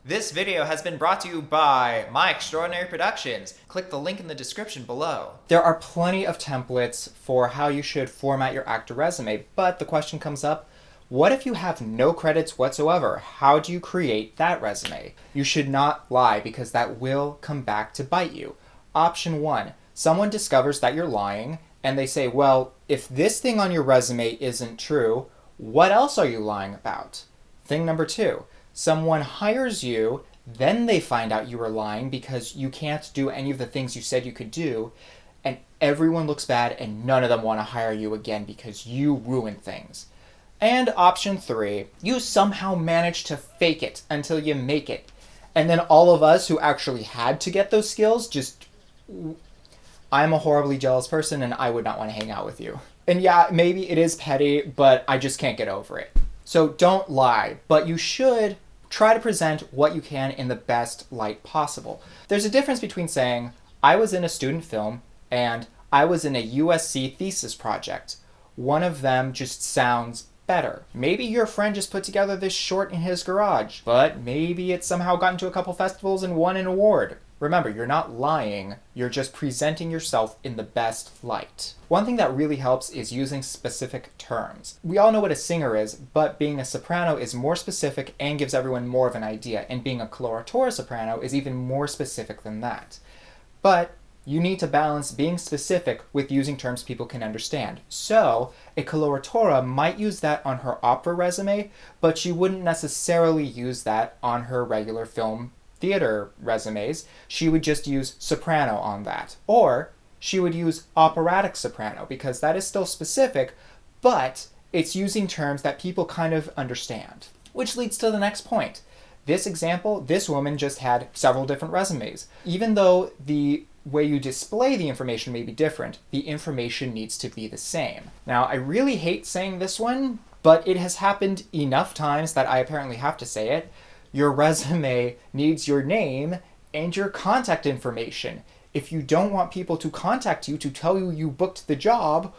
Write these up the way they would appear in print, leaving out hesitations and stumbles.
This video has been brought to you by My Extraordinary Productions. Click the link in the description below. There are plenty of templates for how you should format your actor resume, but the question comes up, what if you have no credits whatsoever? How do you create that resume? You should not lie because that will come back to bite you. Option 1, someone discovers that you're lying and they say, well, if this thing on your resume isn't true, what else are you lying about? Thing number 2, someone hires you, then they find out you were lying because you can't do any of the things you said you could do, and everyone looks bad and none of them want to hire you again because you ruined things. And option 3, you somehow manage to fake it until you make it. And then all of us who actually had to get those skills just... I'm a horribly jealous person and I would not want to hang out with you. And yeah, maybe it is petty, but I just can't get over it. So don't lie, but you should try to present what you can in the best light possible. There's a difference between saying, I was in a student film and I was in a USC thesis project. One of them just sounds better. Maybe your friend just put together this short in his garage, but maybe it somehow got into a couple festivals and won an award. Remember, you're not lying, you're just presenting yourself in the best light. One thing that really helps is using specific terms. We all know what a singer is, but being a soprano is more specific and gives everyone more of an idea, and being a coloratura soprano is even more specific than that. But you need to balance being specific with using terms people can understand. So, a coloratura might use that on her opera resume, but she wouldn't necessarily use that on her regular film theater resumes. She would just use soprano on that. Or she would use operatic soprano because that is still specific, but it's using terms that people kind of understand. Which leads to the next point. This example, this woman just had several different resumes. Even though the way you display the information may be different, the information needs to be the same. Now, I really hate saying this one, but it has happened enough times that I apparently have to say it. Your resume needs your name and your contact information. If you don't want people to contact you to tell you you booked the job,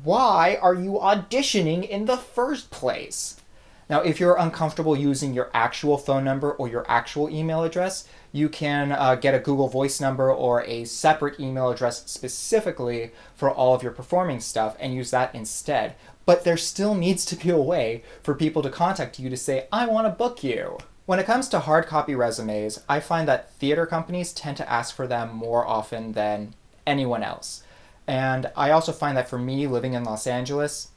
why are you auditioning in the first place? Now, if you're uncomfortable using your actual phone number or your actual email address, you can get a Google Voice number or a separate email address specifically for all of your performing stuff and use that instead. But there still needs to be a way for people to contact you to say, I want to book you. When it comes to hard copy resumes, I find that theater companies tend to ask for them more often than anyone else. And I also find that for me, living in Los Angeles,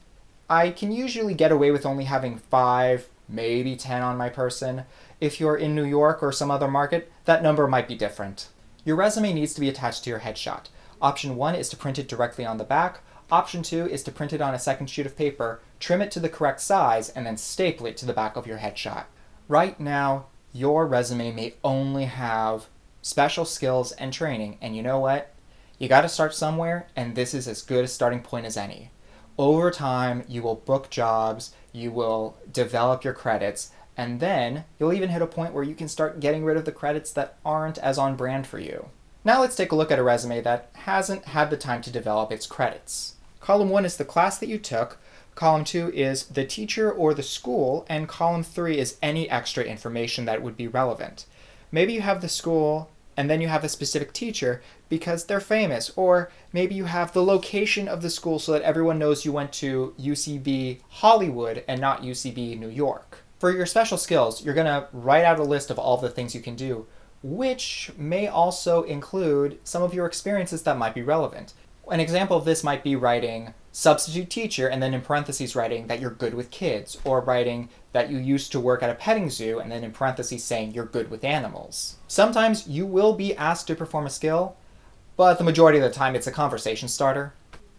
I can usually get away with only having 5, maybe 10 on my person. If you're in New York or some other market, that number might be different. Your resume needs to be attached to your headshot. Option 1 is to print it directly on the back. Option 2 is to print it on a second sheet of paper, trim it to the correct size, and then staple it to the back of your headshot. Right now, your resume may only have special skills and training, and you know what? You gotta start somewhere, and this is as good a starting point as any. Over time, you will book jobs, you will develop your credits, and then you'll even hit a point where you can start getting rid of the credits that aren't as on brand for you. Now let's take a look at a resume that hasn't had the time to develop its credits. Column 1 is the class that you took, column 2 is the teacher or the school, and column 3 is any extra information that would be relevant. Maybe you have the school and then you have a specific teacher because they're famous, or maybe you have the location of the school so that everyone knows you went to UCB Hollywood and not UCB New York. For your special skills, you're going to write out a list of all the things you can do, which may also include some of your experiences that might be relevant. An example of this might be writing substitute teacher and then in parentheses writing that you're good with kids, or writing that you used to work at a petting zoo and then in parentheses saying you're good with animals. Sometimes you will be asked to perform a skill, but the majority of the time it's a conversation starter.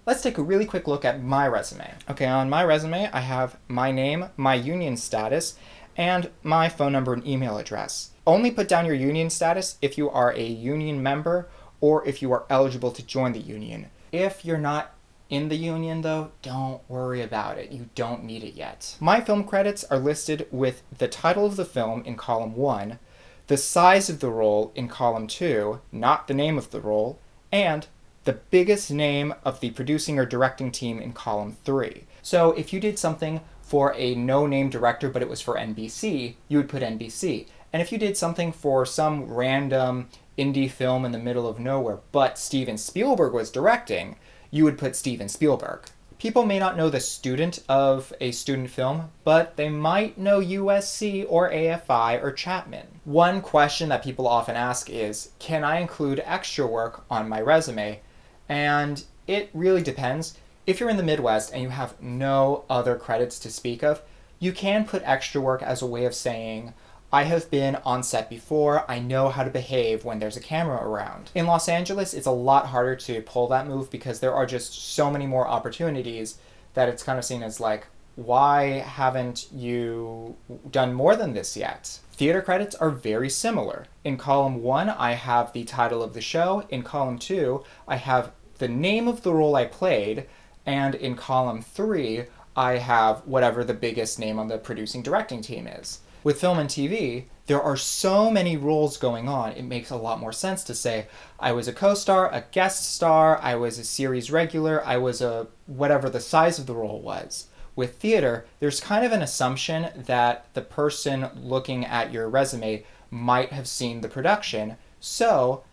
Let's take a really quick look at my resume. Okay, on my resume I have my name, my union status, and my phone number and email address. Only put down your union status if you are a union member or if you are eligible to join the union. If you're not in the union though, don't worry about it. You don't need it yet. My film credits are listed with the title of the film in column 1, the size of the role in column 2, not the name of the role, and the biggest name of the producing or directing team in column 3. So if you did something for a no-name director but it was for NBC, you would put NBC. And if you did something for some random indie film in the middle of nowhere, but Steven Spielberg was directing, you would put Steven Spielberg. People may not know the student of a student film, but they might know USC or AFI or Chapman. One question that people often ask is, can I include extra work on my resume? And it really depends. If you're in the Midwest and you have no other credits to speak of, you can put extra work as a way of saying, I have been on set before, I know how to behave when there's a camera around. In Los Angeles, it's a lot harder to pull that move because there are just so many more opportunities that it's kind of seen as like, why haven't you done more than this yet? Theater credits are very similar. In column 1, I have the title of the show. In column 2, I have the name of the role I played. And in column 3, I have whatever the biggest name on the producing directing team is. With film and TV, there are so many roles going on, it makes a lot more sense to say, I was a co-star, a guest star, I was a series regular, I was a whatever the size of the role was. With theater, there's kind of an assumption that the person looking at your resume might have seen the production, so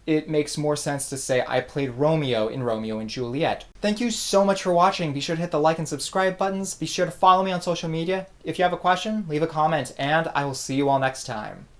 it makes more sense to say I played Romeo in Romeo and Juliet. Thank you so much for watching. Be sure to hit the like and subscribe buttons. Be sure to follow me on social media. If you have a question, leave a comment, and I will see you all next time.